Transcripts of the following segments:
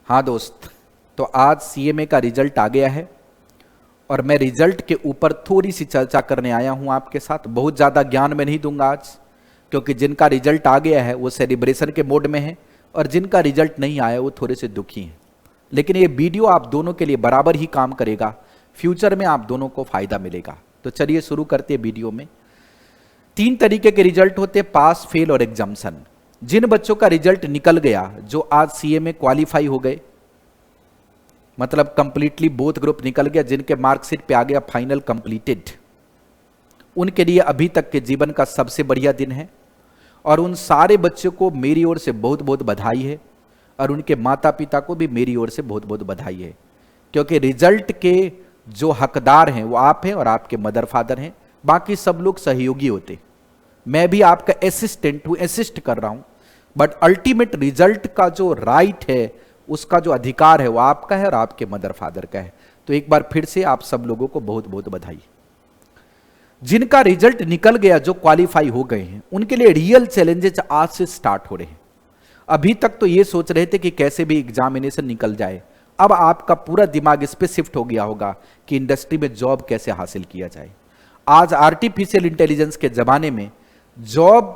हाँ दोस्त, तो आज सीएमए का रिजल्ट आ गया है और मैं रिजल्ट के ऊपर थोड़ी सी चर्चा करने आया हूं आपके साथ। बहुत ज़्यादा ज्ञान मैं नहीं दूंगा आज, क्योंकि जिनका रिजल्ट आ गया है वो सेलिब्रेशन के मोड में है और जिनका रिजल्ट नहीं आया वो थोड़े से दुखी हैं। लेकिन ये वीडियो आप दोनों के लिए बराबर ही काम करेगा, फ्यूचर में आप दोनों को फायदा मिलेगा। तो चलिए शुरू करते हैं वीडियो में। 3 तरीके के रिजल्ट होते हैं, पास, फेल और एग्जाम्शन। जिन बच्चों का रिजल्ट निकल गया, जो आज सीएमए क्वालिफाई हो गए, मतलब कंप्लीटली बोथ ग्रुप निकल गया, जिनके मार्कशीट पे आ गया फाइनल कंप्लीटेड, उनके लिए अभी तक के जीवन का सबसे बढ़िया दिन है। और उन सारे बच्चों को मेरी ओर से बहुत बहुत बधाई है और उनके माता पिता को भी मेरी ओर से बहुत बहुत बधाई है, क्योंकि रिजल्ट के जो हकदार हैं वो आप हैं और आपके मदर फादर हैं। बाकी सब लोग सहयोगी होते, मैं भी आपका असिस्टेंट हूं, असिस्ट कर रहा हूं, बट अल्टीमेट रिजल्ट का जो राइट है, उसका जो अधिकार है वो आपका है और आपके मदर फादर का है। तो एक बार फिर से आप सब लोगों को बहुत बहुत बधाई। जिनका रिजल्ट निकल गया, जो क्वालिफाई हो गए हैं, उनके लिए रियल चैलेंजेस आज से स्टार्ट हो रहे हैं। अभी तक तो ये सोच रहे थे कि कैसे भी एग्जामिनेशन निकल जाए, अब आपका पूरा दिमाग इस पे शिफ्ट हो गया होगा कि इंडस्ट्री में जॉब कैसे हासिल किया जाए। आज आर्टिफिशियल इंटेलिजेंस के जमाने में जॉब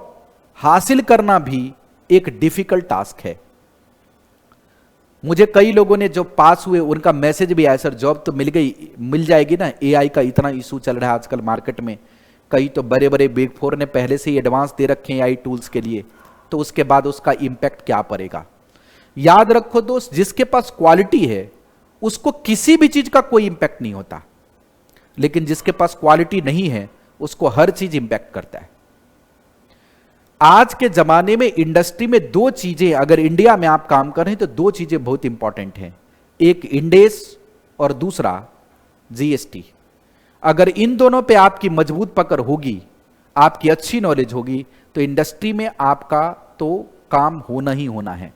हासिल करना भी एक डिफिकल्ट टास्क है। मुझे कई लोगों ने जो पास हुए उनका मैसेज भी आया, सर जॉब तो मिल जाएगी ना, एआई का इतना इशू चल रहा है आजकल मार्केट में। कई तो बड़े बड़े बिग 4 ने पहले से ही एडवांस दे रखे हैं एआई टूल्स के लिए, तो उसके बाद उसका इंपैक्ट क्या पड़ेगा। याद रखो दोस्त, जिसके पास क्वालिटी है उसको किसी भी चीज का कोई इंपैक्ट नहीं होता, लेकिन जिसके पास क्वालिटी नहीं है उसको हर चीज इंपैक्ट करता है। आज के जमाने में इंडस्ट्री में 2 चीजें, अगर इंडिया में आप काम कर रहे हैं तो 2 चीजें बहुत इंपॉर्टेंट हैं, एक इंडेस और दूसरा जीएसटी। अगर इन दोनों पे आपकी मजबूत पकड़ होगी, आपकी अच्छी नॉलेज होगी, तो इंडस्ट्री में आपका तो काम होना ही होना है।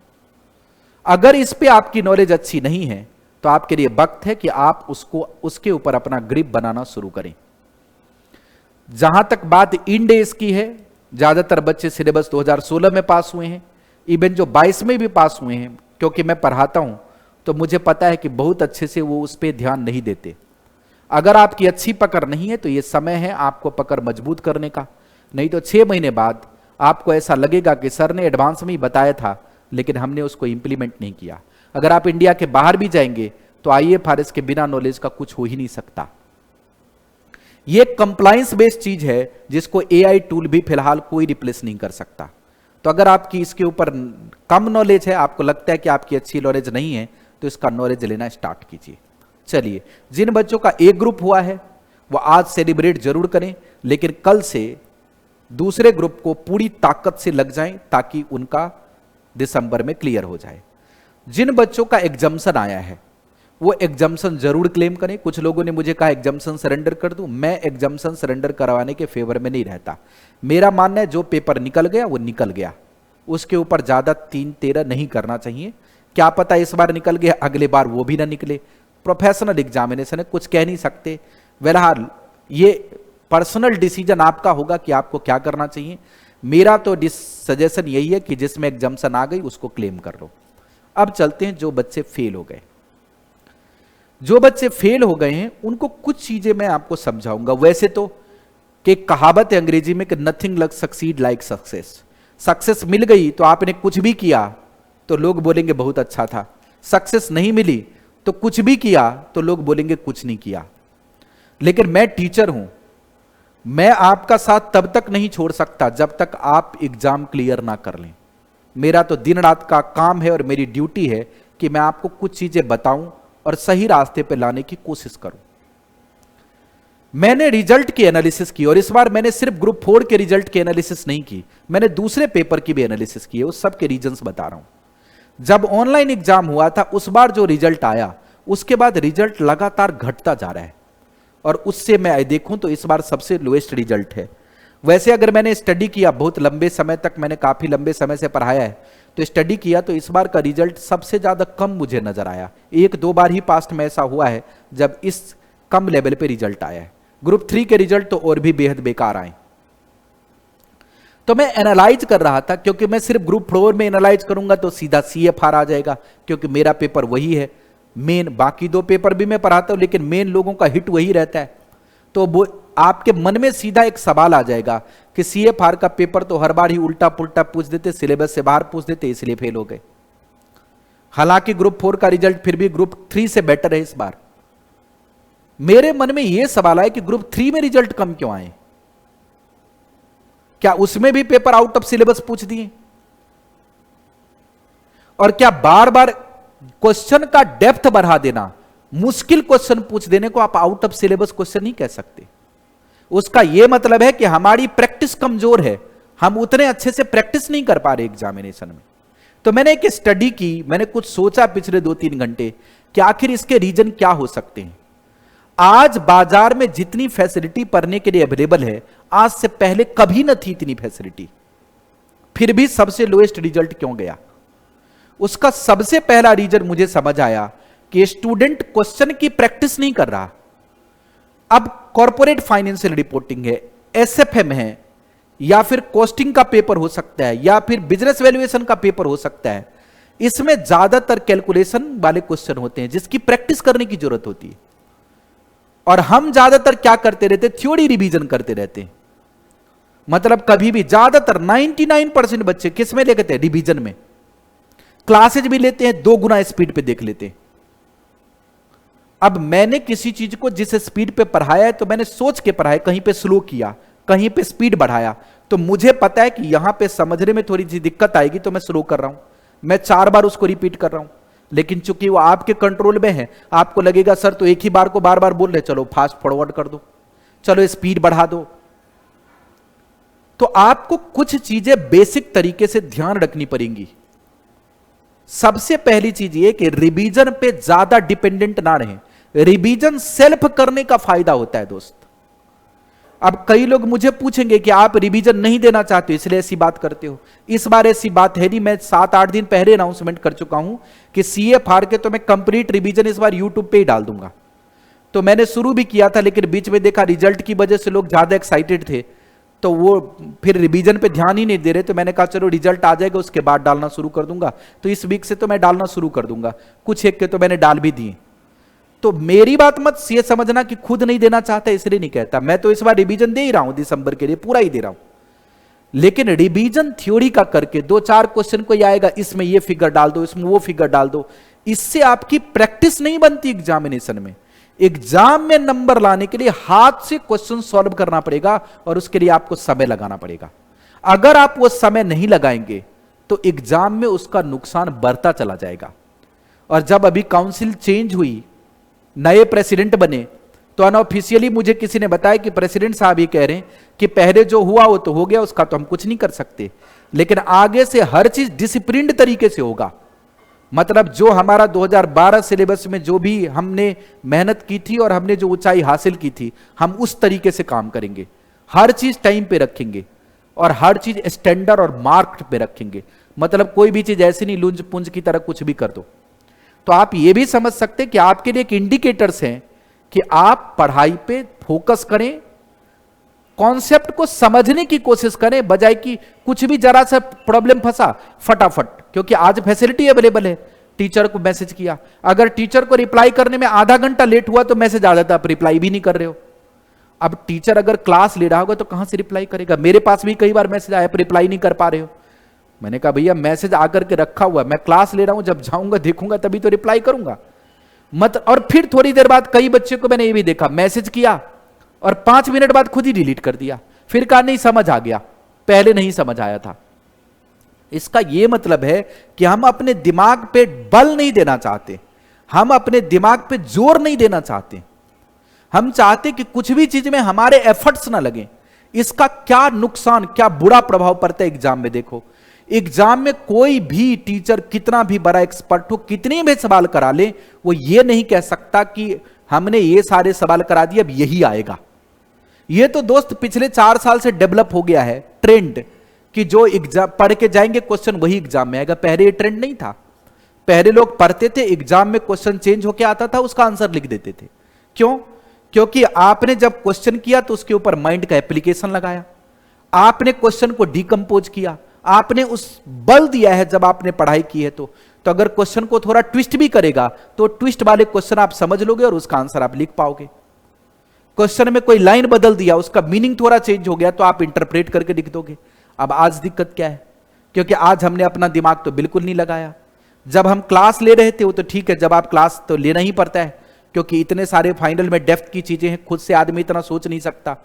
अगर इस पे आपकी नॉलेज अच्छी नहीं है तो आपके लिए वक्त है कि आप उसके ऊपर अपना ग्रिप बनाना शुरू करें। जहां तक बात इंडेस की है, ज्यादातर बच्चे सिलेबस 2016 में पास हुए हैं, इवन जो 22 में भी पास हुए हैं, क्योंकि मैं पढ़ाता हूं तो मुझे पता है कि बहुत अच्छे से वो उस पर ध्यान नहीं देते। अगर आपकी अच्छी पकड़ नहीं है तो ये समय है आपको पकड़ मजबूत करने का, नहीं तो 6 महीने बाद आपको ऐसा लगेगा कि सर ने एडवांस में ही बताया था लेकिन हमने उसको इंप्लीमेंट नहीं किया। अगर आप इंडिया के बाहर भी जाएंगे तो आईएफआरएस के बिना नॉलेज का कुछ हो ही नहीं सकता। ये कंप्लायंस बेस्ड चीज है जिसको एआई टूल भी फिलहाल कोई रिप्लेस नहीं कर सकता। तो अगर आपकी इसके ऊपर कम नॉलेज है, आपको लगता है कि आपकी अच्छी नॉलेज नहीं है, तो इसका नॉलेज लेना स्टार्ट कीजिए। चलिए, जिन बच्चों का ए ग्रुप हुआ है वो आज सेलिब्रेट जरूर करें, लेकिन कल से दूसरे ग्रुप को पूरी ताकत से लग जाएं ताकि उनका दिसंबर में क्लियर हो जाए। जिन बच्चों का एग्जाम्शन आया है वो एग्जाम्शन जरूर क्लेम करें। कुछ लोगों ने मुझे कहा एग्जाम्शन सरेंडर कर दूं, मैं एग्जाम्शन सरेंडर करवाने के फेवर में नहीं रहता। मेरा मानना है जो पेपर निकल गया वो निकल गया, उसके ऊपर ज्यादा 3-13 नहीं करना चाहिए। क्या पता इस बार निकल गया, अगले बार वो भी ना निकले। प्रोफेशनल एग्जामिनेशन है, कुछ कह नहीं सकते। बहरहाल ये पर्सनल डिसीजन आपका होगा कि आपको क्या करना चाहिए। मेरा तो सजेशन यही है कि जिसमें एग्जाम्शन आ गई उसको क्लेम कर लो। अब चलते हैं जो बच्चे फेल हो गए। जो बच्चे फेल हो गए हैं उनको कुछ चीजें मैं आपको समझाऊंगा। वैसे तो कि कहावत है अंग्रेजी में कि nothing luck succeed like success. Success मिल गई तो आपने कुछ भी किया तो लोग बोलेंगे बहुत अच्छा था, सक्सेस नहीं मिली तो कुछ भी किया तो लोग बोलेंगे कुछ नहीं किया। लेकिन मैं टीचर हूं, मैं आपका साथ तब तक नहीं छोड़ सकता जब तक आप एग्जाम क्लियर ना कर लें। मेरा तो दिन रात का काम है और मेरी ड्यूटी है कि मैं आपको कुछ चीजें बताऊं और सही रास्ते पे लाने की कोशिश करूं। मैंने रिजल्ट की एनालिसिस की और इस बार मैंने सिर्फ ग्रुप 4 के रिजल्ट की एनालिसिस नहीं की, मैंने दूसरे पेपर की भी एनालिसिस की है। उस सब के रीजंस बता रहा हूं। जब ऑनलाइन एग्जाम हुआ था उस बार जो रिजल्ट आया, उसके बाद रिजल्ट लगातार घटता जा रहा है और उससे मैं देखूं तो इस बार सबसे लोएस्ट रिजल्ट है। वैसे अगर मैंने स्टडी किया, बहुत लंबे समय तक मैंने काफी लंबे समय से पढ़ाया है, तो स्टडी किया तो इस बार का रिजल्ट सबसे ज्यादा कम मुझे नजर आया। 1-2 बार ही पास्ट में ऐसा हुआ है जब इस कम लेवल पे रिजल्ट आया है। ग्रुप 3 के रिजल्ट तो और भी बेहद बेकार आए। तो मैं एनालाइज कर रहा था, क्योंकि मैं सिर्फ ग्रुप 4 में एनालाइज करूंगा तो सीधा CFR आ जाएगा, क्योंकि मेरा पेपर वही है मेन। बाकी 2 पेपर भी मैं पढ़ाता हूं, लेकिन मेन लोगों का हिट वही रहता है। तो वो आपके मन में सीधा एक सवाल आ जाएगा कि CFR का पेपर तो हर बार ही उल्टा पुल्टा पूछ देते, सिलेबस से बाहर पूछ देते, इसलिए फेल हो गए। हालांकि ग्रुप 4 का रिजल्ट फिर भी ग्रुप 3 से बेटर है इस बार। मेरे मन में यह सवाल आया कि ग्रुप 3 में रिजल्ट कम क्यों आए? क्या उसमें भी पेपर आउट ऑफ सिलेबस पूछ दिए? और क्या बार बार क्वेश्चन का डेप्थ बढ़ा देना, मुश्किल क्वेश्चन पूछ देने को आप आउट ऑफ सिलेबस क्वेश्चन नहीं कह सकते? उसका यह मतलब है कि हमारी प्रैक्टिस कमजोर है, हम उतने अच्छे से प्रैक्टिस नहीं कर पा रहे एग्जामिनेशन में। तो मैंने एक स्टडी की, मैंने कुछ सोचा पिछले 2-3 घंटे कि आखिर इसके रीजन क्या हो सकते हैं। आज बाजार में जितनी फैसिलिटी पढ़ने के लिए अवेलेबल है, आज से पहले कभी न थी इतनी फैसिलिटी, फिर भी सबसे लोएस्ट रिजल्ट क्यों गया? उसका सबसे पहला रीजन मुझे समझ आया कि स्टूडेंट क्वेश्चन की प्रैक्टिस नहीं कर रहा। अब कॉर्पोरेट फाइनेंशियल रिपोर्टिंग है, SFM है, या फिर कॉस्टिंग का पेपर हो सकता है, या फिर बिजनेस वैल्यूएशन का पेपर हो सकता है। इसमें ज्यादातर कैलकुलेशन वाले क्वेश्चन होते हैं जिसकी प्रैक्टिस करने की जरूरत होती है। और हम ज्यादातर क्या करते रहते? थ्योरी रिवीजन करते रहते हैं। मतलब कभी भी ज्यादातर 99% बच्चे किस में लेते हैं? रिवीजन में। क्लासेज भी लेते हैं, 2 गुना स्पीड पे देख लेते हैं। अब मैंने किसी चीज को जिस स्पीड पे पढ़ाया है तो मैंने सोच के पढ़ाया, कहीं पे स्लो किया, कहीं पे स्पीड बढ़ाया, तो मुझे पता है कि यहां पे समझने में थोड़ी सी दिक्कत आएगी तो मैं स्लो कर रहा हूं, मैं 4 बार उसको रिपीट कर रहा हूं। लेकिन चूंकि वो आपके कंट्रोल में है, आपको लगेगा सर तो एक ही बार को बार बार बोल रहे, चलो फास्ट फॉरवर्ड कर दो, चलो स्पीड बढ़ा दो। तो आपको कुछ चीजें बेसिक तरीके से ध्यान रखनी पड़ेंगी। सबसे पहली चीज ये कि रिवीजन पे ज्यादा डिपेंडेंट ना रहें। रिवीजन सेल्फ करने का फायदा होता है दोस्त। अब कई लोग मुझे पूछेंगे कि आप रिवीजन नहीं देना चाहते हो इसलिए ऐसी बात करते हो। इस बार ऐसी बात है नहीं, मैं 7-8 दिन पहले अनाउंसमेंट कर चुका हूं कि CFR के तो मैं कंप्लीट रिवीजन इस बार यूट्यूब पे ही डाल दूंगा। तो मैंने शुरू भी किया था, लेकिन बीच में देखा रिजल्ट की वजह से लोग ज्यादा एक्साइटेड थे, तो वो फिर रिवीजन पे ध्यान ही नहीं दे रहे। तो मैंने कहा चलो रिजल्ट आ जाएगा उसके बाद डालना शुरू कर दूंगा। तो इस वीक से तो मैं डालना शुरू कर दूंगा। कुछ एक के तो मैंने डाल भी दिए। तो मेरी बात मत ये समझना कि खुद नहीं देना चाहता इसलिए नहीं कहता। मैं तो इस बार रिवीजन दे ही रहा हूं, दिसंबर के लिए पूरा ही दे रहा हूं। लेकिन रिवीजन थ्योरी का करके 2-4 क्वेश्चन को आएगा, इसमें ये फिगर डाल दो, इसमें वो फिगर डाल दो, इससे आपकी प्रैक्टिस नहीं बनती एग्जामिनेशन में। एग्जाम में नंबर लाने के लिए हाथ से क्वेश्चन सॉल्व करना पड़ेगा और उसके लिए आपको समय लगाना पड़ेगा। अगर आप वो समय नहीं लगाएंगे तो एग्जाम में उसका नुकसान बढ़ता चला जाएगा। और जब अभी काउंसिल चेंज हुई, नए प्रेसिडेंट बने, तो अनऑफिशियली मुझे किसी ने बताया कि प्रेसिडेंट साहब ये कह रहे हैं कि पहले जो हुआ वो तो हो गया, उसका तो हम कुछ नहीं कर सकते, लेकिन आगे से हर चीज डिसिप्लिन्ड तरीके से होगा। मतलब जो हमारा 2012 सिलेबस में जो भी हमने मेहनत की थी और हमने जो ऊंचाई हासिल की थी, हम उस तरीके से काम करेंगे। हर चीज टाइम पे रखेंगे और हर चीज स्टैंडर्ड और मार्क पे रखेंगे। मतलब कोई भी चीज ऐसी नहीं लुंज पुंज की तरह कुछ भी कर दो। तो आप ये भी समझ सकते हैं कि आपके लिए एक इंडिकेटर्स हैं कि आप पढ़ाई पे फोकस करें, कॉन्सेप्ट को समझने की कोशिश करें, बजाय कि कुछ भी जरा सा प्रॉब्लम फंसा फटाफट, क्योंकि आज फैसिलिटी अवेलेबल है। टीचर को मैसेज किया, अगर टीचर को रिप्लाई करने में आधा घंटा लेट हुआ तो मैसेज आ जाता, आप रिप्लाई भी नहीं कर रहे हो। अब टीचर अगर क्लास ले रहा होगा तो कहां से रिप्लाई करेगा? मेरे पास भी कई बार मैसेज आया, आप रिप्लाई नहीं कर पा रहे हो। मैंने कहा भैया मैसेज आकर के रखा हुआ, मैं क्लास ले रहा हूं, जब जाऊंगा देखूंगा तभी तो रिप्लाई करूंगा मत। और फिर थोड़ी देर बाद कई बच्चे को मैंने ये भी देखा, मैसेज किया और 5 मिनट बाद खुद ही डिलीट कर दिया, फिर कहा नहीं समझ आ गया, पहले नहीं समझ आया था। इसका यह मतलब है कि हम अपने दिमाग पे बल नहीं देना चाहते, हम अपने दिमाग पे जोर नहीं देना चाहते। हम चाहते कि कुछ भी चीज में हमारे एफर्ट्स ना लगे। इसका क्या नुकसान, क्या बुरा प्रभाव पड़ता है एग्जाम में। देखो, एग्जाम में कोई भी टीचर कितना भी बड़ा एक्सपर्ट हो, कितने भी सवाल करा ले, वो ये नहीं कह सकता कि हमने ये सारे सवाल करा दिए अब यही आएगा। ये तो दोस्त पिछले 4 साल से डेवलप हो गया है ट्रेंड कि जो एग्जाम पढ़ के जाएंगे क्वेश्चन वही एग्जाम में आएगा। पहले ये ट्रेंड नहीं था। पहले लोग पढ़ते थे, एग्जाम में क्वेश्चन चेंज होकर आता था, उसका आंसर लिख देते थे। क्यों? क्योंकि आपने जब क्वेश्चन किया तो उसके ऊपर माइंड का एप्लीकेशन लगाया। आपने क्वेश्चन को डिकम्पोज किया, आपने उस बल दिया है जब आपने पढ़ाई की है। तो अगर क्वेश्चन को थोड़ा ट्विस्ट भी करेगा तो ट्विस्ट वाले क्वेश्चन आप समझ लोगे और उसका आंसर आप लिख पाओगे। क्वेश्चन में कोई लाइन बदल दिया, उसका मीनिंग थोड़ा चेंज हो गया तो आप इंटरप्रेट करके लिख दोगे। अब आज दिक्कत क्या है, क्योंकि आज हमने अपना दिमाग तो बिल्कुल नहीं लगाया। जब हम क्लास ले रहे थे वो तो ठीक है, जब आप क्लास तो लेना ही पड़ता है क्योंकि इतने सारे फाइनल में डेप्थ की चीजें हैं, खुद से आदमी इतना सोच नहीं सकता।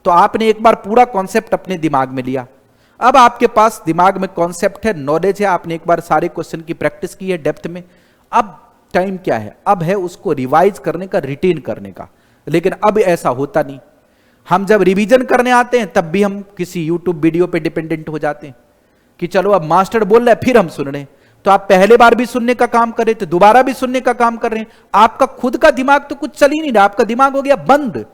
तो आपने एक बार पूरा कॉन्सेप्ट अपने दिमाग में लिया, अब आपके पास दिमाग में कॉन्सेप्ट है, नॉलेज है, आपने एक बार सारे क्वेश्चन की प्रैक्टिस की है डेप्थ में। अब टाइम क्या है, अब है उसको रिवाइज करने का, रिटेन करने का। लेकिन अब ऐसा होता नहीं। हम जब रिवीजन करने आते हैं तब भी हम किसी यूट्यूब वीडियो पे डिपेंडेंट हो जाते हैं कि चलो अब मास्टर बोल रहा है फिर हम सुन रहे हैं। तो आप पहले बार भी सुनने का काम कर रहे थे, दोबारा भी सुनने का काम कर रहे हैं, आपका खुद का दिमाग तो कुछ चल ही नहीं रहा, आपका दिमाग हो गया बंद।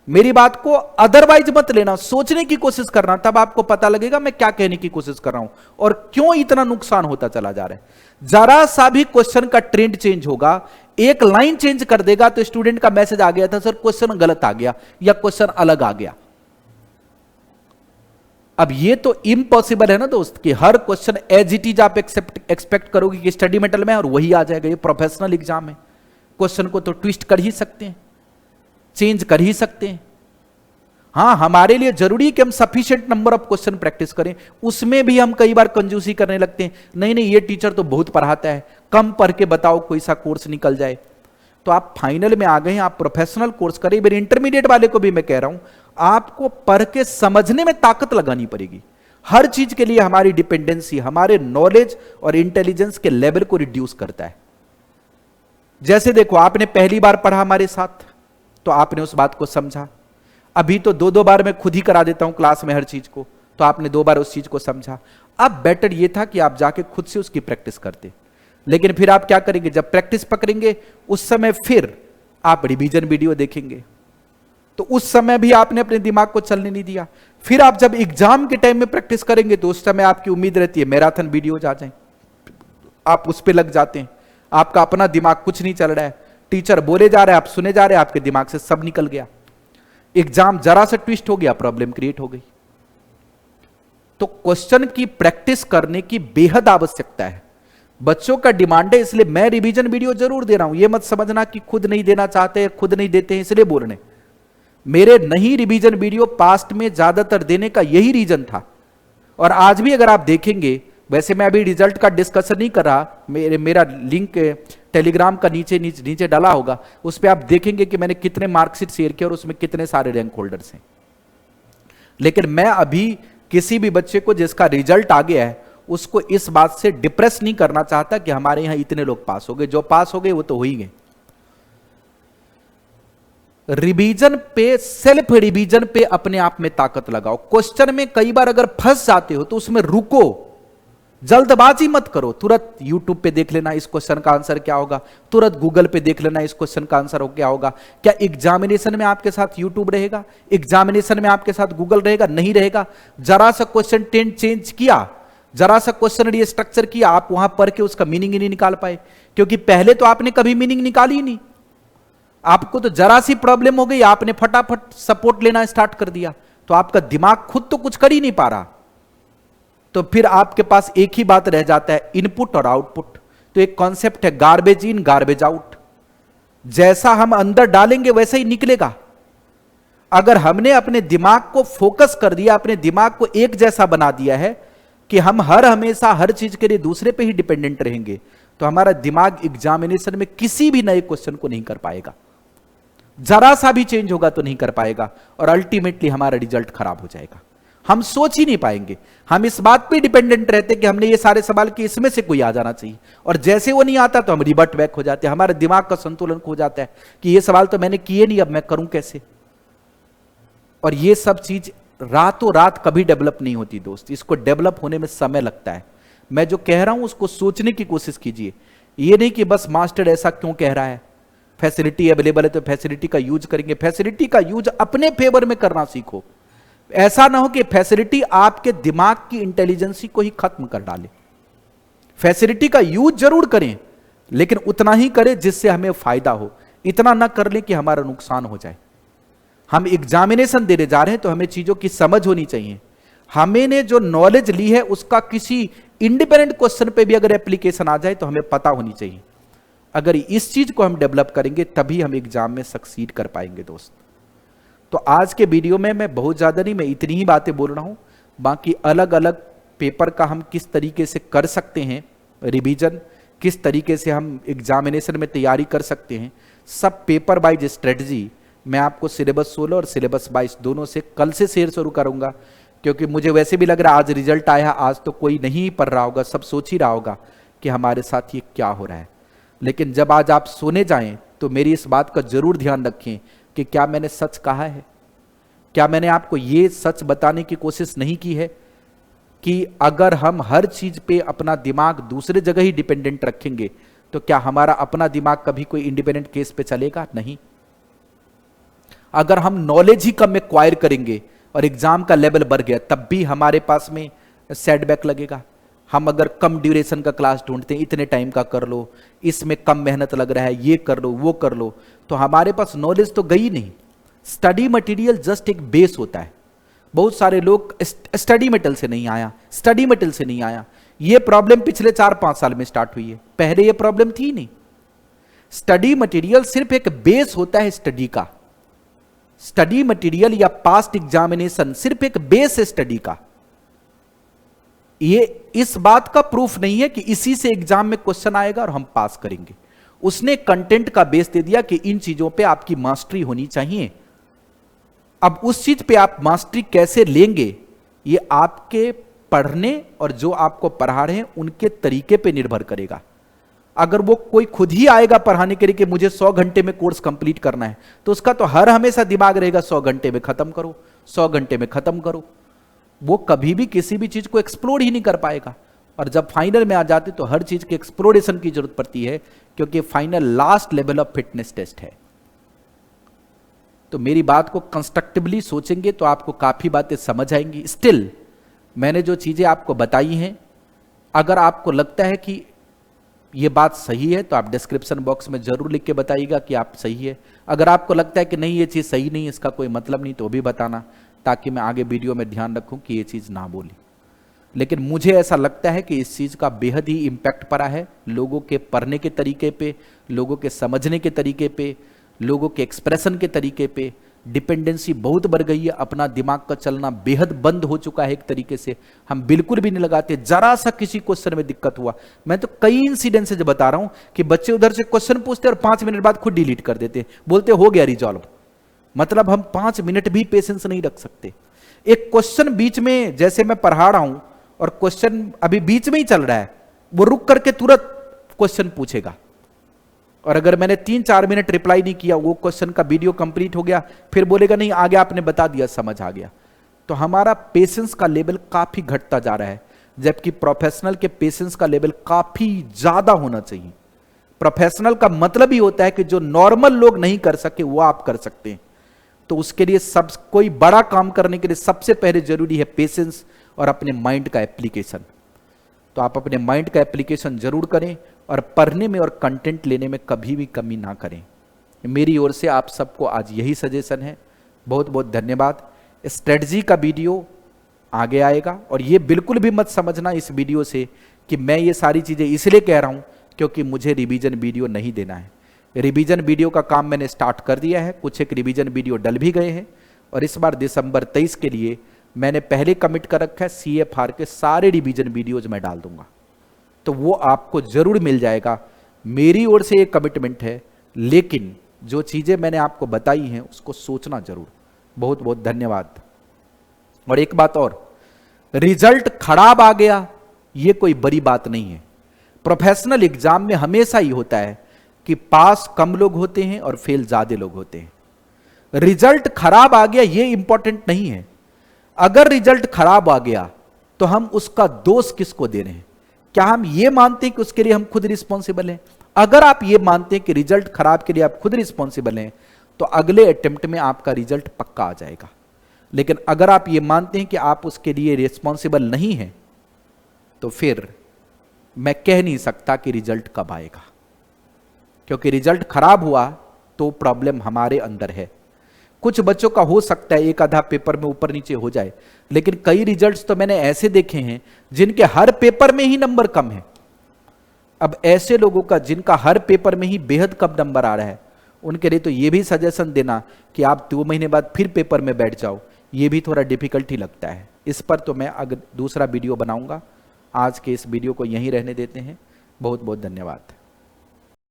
मेरी बात को अदरवाइज मत लेना, सोचने की कोशिश करना, तब आपको पता लगेगा मैं क्या कहने की कोशिश कर रहा हूं और क्यों इतना नुकसान होता चला जा रहा है। जरा सा भी क्वेश्चन का ट्रेंड चेंज होगा, एक लाइन चेंज कर देगा तो स्टूडेंट का मैसेज आ गया था सर क्वेश्चन गलत आ गया या क्वेश्चन अलग आ गया। अब ये तो इम्पॉसिबल है ना दोस्त कि हर क्वेश्चन एज इट इज आप एक्सपेक्ट करोगे कि स्टडी मेटल में और वही आ जाएगा। ये प्रोफेशनल एग्जाम है, क्वेश्चन को तो ट्विस्ट कर ही सकते हैं, चेंज कर ही सकते हैं। हां, हमारे लिए जरूरी है कि हम sufficient number of question practice करें, उसमें भी हम कई बार कंजूसी करने लगते हैं। नहीं नहीं, ये टीचर तो बहुत पढ़ाता है, कम पढ़ के बताओ कोई सा कोर्स निकल जाए। तो आप फाइनल में आ गए हैं, आप प्रोफेशनल कोर्स करें। मेरे इंटरमीडिएट वाले को भी मैं कह रहा हूं, आपको पढ़ के समझने में ताकत लगानी पड़ेगी। हर चीज के लिए हमारी डिपेंडेंसी हमारे नॉलेज और इंटेलिजेंस के लेवल को रिड्यूस करता है। जैसे देखो, आपने पहली बार पढ़ा हमारे साथ तो आपने उस बात को समझा। अभी तो दो दो बार मैं खुद ही करा देता हूं क्लास में हर चीज को, तो आपने दो बार उस चीज को समझा। अब बेटर यह था कि आप जाके खुद से उसकी प्रैक्टिस करते। लेकिन फिर आप क्या करेंगे, जब प्रैक्टिस पकड़ेंगे उस समय फिर आप रिवीजन वीडियो देखेंगे, तो उस समय भी आपने अपने दिमाग को चलने नहीं दिया। फिर आप जब एग्जाम के टाइम में प्रैक्टिस करेंगे तो उस समय आपकी उम्मीद रहती है मैराथन वीडियोज आ जाएं, आप उस पर लग जाते हैं। आपका अपना दिमाग कुछ नहीं चल रहा है, टीचर बोले जा रहे हैं, आप सुने जा रहे हैं, आपके दिमाग से सब निकल गया। एग्जाम जरा सा ट्विस्ट हो गया, प्रॉब्लम क्रिएट हो गई। तो क्वेश्चन की प्रैक्टिस करने की बेहद आवश्यकता है। बच्चों का डिमांड है, इसलिए मैं रिवीजन वीडियो जरूर दे रहा हूं। यह मत समझना कि खुद नहीं देना चाहते, खुद नहीं देते हैं इसलिए बोल रहे। मेरे नहीं रिवीजन वीडियो पास्ट में ज्यादातर देने का यही रीजन था। और आज भी अगर आप देखेंगे, वैसे मैं अभी रिजल्ट का डिस्कशन नहीं कर रहा, मेरा लिंक टेलीग्राम का नीचे डाला होगा, उस पर आप देखेंगे कि मैंने कितने मार्कशीट शेयर किए और उसमें कितने सारे रैंक होल्डर्स हैं। लेकिन मैं अभी किसी भी बच्चे को जिसका रिजल्ट आ गया है उसको इस बात से डिप्रेस नहीं करना चाहता कि हमारे यहां इतने लोग पास हो गए। जो पास हो गए वो तो हो ही गए। रिवीजन पे, सेल्फ रिवीजन पे अपने आप में ताकत लगाओ। क्वेश्चन में कई बार अगर फंस जाते हो तो उसमें रुको, जल्दबाजी मत करो। तुरंत यूट्यूब पे देख लेना इस क्वेश्चन का आंसर क्या होगा, तुरंत गूगल पे देख लेना इस क्वेश्चन का आंसर क्या होगा। क्या एग्जामिनेशन में आपके साथ यूट्यूब रहेगा? एग्जामिनेशन में आपके साथ गूगल रहेगा? नहीं रहेगा। जरा सा क्वेश्चन टेंट चेंज किया, जरा सा क्वेश्चन रीस्ट्रक्चर किया, आप वहां पढ़ के उसका मीनिंग ही नहीं निकाल पाए, क्योंकि पहले तो आपने कभी मीनिंग निकाली ही नहीं। आपको तो जरा सी प्रॉब्लम हो गई, आपने फटाफट सपोर्ट लेना स्टार्ट कर दिया, तो आपका दिमाग खुद तो कुछ कर ही नहीं पा रहा। तो फिर आपके पास एक ही बात रह जाता है, इनपुट और आउटपुट। तो एक कॉन्सेप्ट है गार्बेज इन गार्बेज आउट। जैसा हम अंदर डालेंगे वैसा ही निकलेगा। अगर हमने अपने दिमाग को फोकस कर दिया, अपने दिमाग को एक जैसा बना दिया है कि हम हमेशा हर चीज के लिए दूसरे पे ही डिपेंडेंट रहेंगे, तो हमारा दिमाग एग्जामिनेशन में किसी भी नए क्वेश्चन को नहीं कर पाएगा। जरा सा भी चेंज होगा तो नहीं कर पाएगा और अल्टीमेटली हमारा रिजल्ट खराब हो जाएगा। हम सोच ही नहीं पाएंगे। हम इस बात पे डिपेंडेंट रहते कि हमने ये सारे सवाल कि इसमें से कोई आ जाना चाहिए, और जैसे वो नहीं आता तो हम रिवर्ट बैक हो जाते हैं। हमारे दिमाग का संतुलन खो जाता है कि ये सवाल तो मैंने किए नहीं, अब मैं करूं कैसे। और ये सब चीज रातों रात कभी डेवलप नहीं होती दोस्त, इसको डेवलप होने में समय लगता है। मैं जो कह रहा हूं उसको सोचने की कोशिश कीजिए। ये नहीं कि बस मास्टर ऐसा क्यों कह रहा है, फैसिलिटी अवेलेबल है तो फैसिलिटी का यूज करेंगे। फैसिलिटी का यूज अपने फेवर में करना सीखो। ऐसा ना हो कि फैसिलिटी आपके दिमाग की इंटेलिजेंसी को ही खत्म कर डाले। फैसिलिटी का यूज जरूर करें, लेकिन उतना ही करें जिससे हमें फायदा हो। इतना ना कर ले कि हमारा नुकसान हो जाए। हम एग्जामिनेशन देने जा रहे हैं तो हमें चीजों की समझ होनी चाहिए हमने जो नॉलेज ली है उसका किसी इंडिपेंडेंट क्वेश्चन पे भी अगर एप्लीकेशन आ जाए तो हमें पता होनी चाहिए। अगर इस चीज को हम डेवलप करेंगे तभी हम एग्जाम में सक्सीड कर पाएंगे दोस्त। तो आज के वीडियो में मैं बहुत ज्यादा नहीं, मैं इतनी ही बातें बोल रहा हूं। बाकी अलग अलग पेपर का हम किस तरीके से कर सकते हैं रिवीजन, किस तरीके से हम एग्जामिनेशन में तैयारी कर सकते हैं, सब पेपर वाइज स्ट्रेटजी मैं आपको सिलेबस 16 और सिलेबस 22 दोनों से कल से शेयर शुरू करूंगा। क्योंकि मुझे वैसे भी लग रहा है आज रिजल्ट आया, आज तो कोई नहीं पढ़ रहा होगा, सब सोच ही रहा होगा कि हमारे साथ ये क्या हो रहा है। लेकिन जब आज आप सोने जाएं तो मेरी इस बात का जरूर ध्यान रखें कि क्या मैंने सच कहा है, क्या मैंने आपको ये सच बताने की कोशिश नहीं की है कि अगर हम हर चीज पे अपना दिमाग दूसरे जगह ही डिपेंडेंट रखेंगे तो क्या हमारा अपना दिमाग कभी कोई इंडिपेंडेंट केस पे चलेगा? नहीं। अगर हम नॉलेज ही कम एक्वायर करेंगे और एग्जाम का लेवल बढ़ गया तब भी हमारे पास में सेटबैक लगेगा। हम अगर कम ड्यूरेशन का क्लास ढूंढते हैं, इतने टाइम का कर लो, इसमें कम मेहनत लग रहा है, ये कर लो वो कर लो, तो हमारे पास नॉलेज तो गई नहीं। स्टडी मटेरियल जस्ट एक बेस होता है। बहुत सारे लोग स्टडी मटेरियल से नहीं आया, स्टडी मटेरियल से नहीं आया, ये प्रॉब्लम पिछले 4-5 साल में स्टार्ट हुई है, पहले ये प्रॉब्लम थी नहीं। स्टडी मटेरियल सिर्फ एक बेस होता है स्टडी का। स्टडी मटेरियल या पास्ट एग्जामिनेशन सिर्फ एक बेस है स्टडी का। ये इस बात का प्रूफ नहीं है कि इसी से एग्जाम में क्वेश्चन आएगा और हम पास करेंगे। उसने कंटेंट का बेस दे दिया कि इन चीजों पे आपकी मास्टरी होनी चाहिए। अब उस चीज पे आप मास्टरी कैसे लेंगे ये आपके पढ़ने और जो आपको पढ़ा रहे हैं उनके तरीके पे निर्भर करेगा। अगर वो कोई खुद ही आएगा पढ़ाने के लिए कि मुझे 100 घंटे में कोर्स कंप्लीट करना है तो उसका तो हर हमेशा दिमाग रहेगा 100 घंटे में खत्म करो, 100 घंटे में खत्म करो। वो कभी भी किसी भी चीज को एक्सप्लोर ही नहीं कर पाएगा। और जब फाइनल में आ जाते तो हर चीज के एक्सप्लोरेशन की जरूरत पड़ती है, क्योंकि final last level of fitness test है। तो मेरी बात को कंस्ट्रक्टिवली सोचेंगे तो आपको काफी बातें समझ आएंगी। स्टिल मैंने जो चीजें आपको बताई हैं, अगर आपको लगता है कि ये बात सही है तो आप डिस्क्रिप्शन बॉक्स में जरूर लिख के बताइएगा कि आप सही है। अगर आपको लगता है कि नहीं ये चीज सही नहीं, इसका कोई मतलब नहीं, तो भी बताना, ताकि मैं आगे वीडियो में ध्यान रखूं कि ये चीज ना बोली। लेकिन मुझे ऐसा लगता है कि इस चीज का बेहद ही इंपैक्ट पड़ा है लोगों के पढ़ने के तरीके पे, लोगों के समझने के तरीके पे, लोगों के एक्सप्रेशन के तरीके पे। डिपेंडेंसी बहुत बढ़ गई है, अपना दिमाग का चलना बेहद बंद हो चुका है एक तरीके से। हम बिल्कुल भी नहीं लगाते, जरा सा किसी क्वेश्चन में दिक्कत हुआ, मैं तो कई इंसिडेंसेस बता रहा हूं कि बच्चे उधर से क्वेश्चन पूछते और 5 मिनट बाद खुद डिलीट कर देते, बोलते हो गया रिजॉल्व। मतलब हम 5 मिनट भी पेशेंस नहीं रख सकते। एक क्वेश्चन बीच में, जैसे मैं पढ़ा रहा हूं और क्वेश्चन अभी बीच में ही चल रहा है, वो रुक करके तुरंत क्वेश्चन पूछेगा, और अगर मैंने 3-4 मिनट रिप्लाई नहीं किया, वो क्वेश्चन का वीडियो कंप्लीट हो गया, फिर बोलेगा नहीं आगे आपने बता दिया, समझ आ गया। तो हमारा पेशेंस का लेवल काफी घटता जा रहा है, जबकि प्रोफेशनल के पेशेंस का लेवल काफी ज्यादा होना चाहिए। प्रोफेशनल का मतलब ही होता है कि जो नॉर्मल लोग नहीं कर सके वो आप कर सकते हैं। तो उसके लिए सब कोई बड़ा काम करने के लिए सबसे पहले जरूरी है पेशेंस और अपने माइंड का एप्लीकेशन। तो आप अपने माइंड का एप्लीकेशन जरूर करें और पढ़ने में और कंटेंट लेने में कभी भी कमी ना करें। मेरी ओर से आप सबको आज यही सजेशन है। बहुत बहुत धन्यवाद। स्ट्रेटजी का वीडियो आगे आएगा, और ये बिल्कुल भी मत समझना इस वीडियो से कि मैं ये सारी चीज़ें इसलिए कह रहा हूँ क्योंकि मुझे रिवीजन वीडियो नहीं देना है। रिवीजन वीडियो का काम मैंने स्टार्ट कर दिया है, कुछ एक रिवीजन वीडियो डल भी गए हैं, और इस बार दिसंबर 23 के लिए मैंने पहले कमिट कर रखा है CFR के सारे रिवीजन वीडियोज मैं डाल दूंगा, तो वो आपको जरूर मिल जाएगा। मेरी ओर से ये कमिटमेंट है, लेकिन जो चीजें मैंने आपको बताई हैं उसको सोचना जरूर। बहुत बहुत धन्यवाद। और एक बात और, रिजल्ट खराब आ गया ये कोई बड़ी बात नहीं है। प्रोफेशनल एग्जाम में हमेशा ही होता है कि पास कम लोग होते हैं और फेल ज्यादा लोग होते हैं। रिजल्ट खराब आ गया ये इंपॉर्टेंट नहीं है। अगर रिजल्ट खराब आ गया तो हम उसका दोष किसको दे रहे हैं? क्या हम ये मानते हैं कि उसके लिए हम खुद रिस्पॉन्सिबल हैं? अगर आप ये मानते हैं कि रिजल्ट खराब के लिए आप खुद रिस्पॉन्सिबल हैं तो अगले अटेम्प्ट में आपका रिजल्ट पक्का आ जाएगा। लेकिन अगर आप ये मानते हैं कि आप उसके लिए रिस्पॉन्सिबल नहीं हैं तो फिर मैं कह नहीं सकता कि रिजल्ट कब आएगा, क्योंकि रिजल्ट खराब हुआ तो प्रॉब्लम हमारे अंदर है। कुछ बच्चों का हो सकता है एक आधा पेपर में ऊपर नीचे हो जाए, लेकिन कई रिजल्ट्स तो मैंने ऐसे देखे हैं जिनके हर पेपर में ही नंबर कम है। अब ऐसे लोगों का जिनका हर पेपर में ही बेहद कम नंबर आ रहा है, उनके लिए तो ये भी सजेशन देना कि आप 2 महीने बाद फिर पेपर में बैठ जाओ, ये भी थोड़ा डिफिकल्ट ही लगता है। इस पर तो मैं अगर दूसरा वीडियो बनाऊंगा। आज के इस वीडियो को यहीं रहने देते हैं। बहुत बहुत धन्यवाद।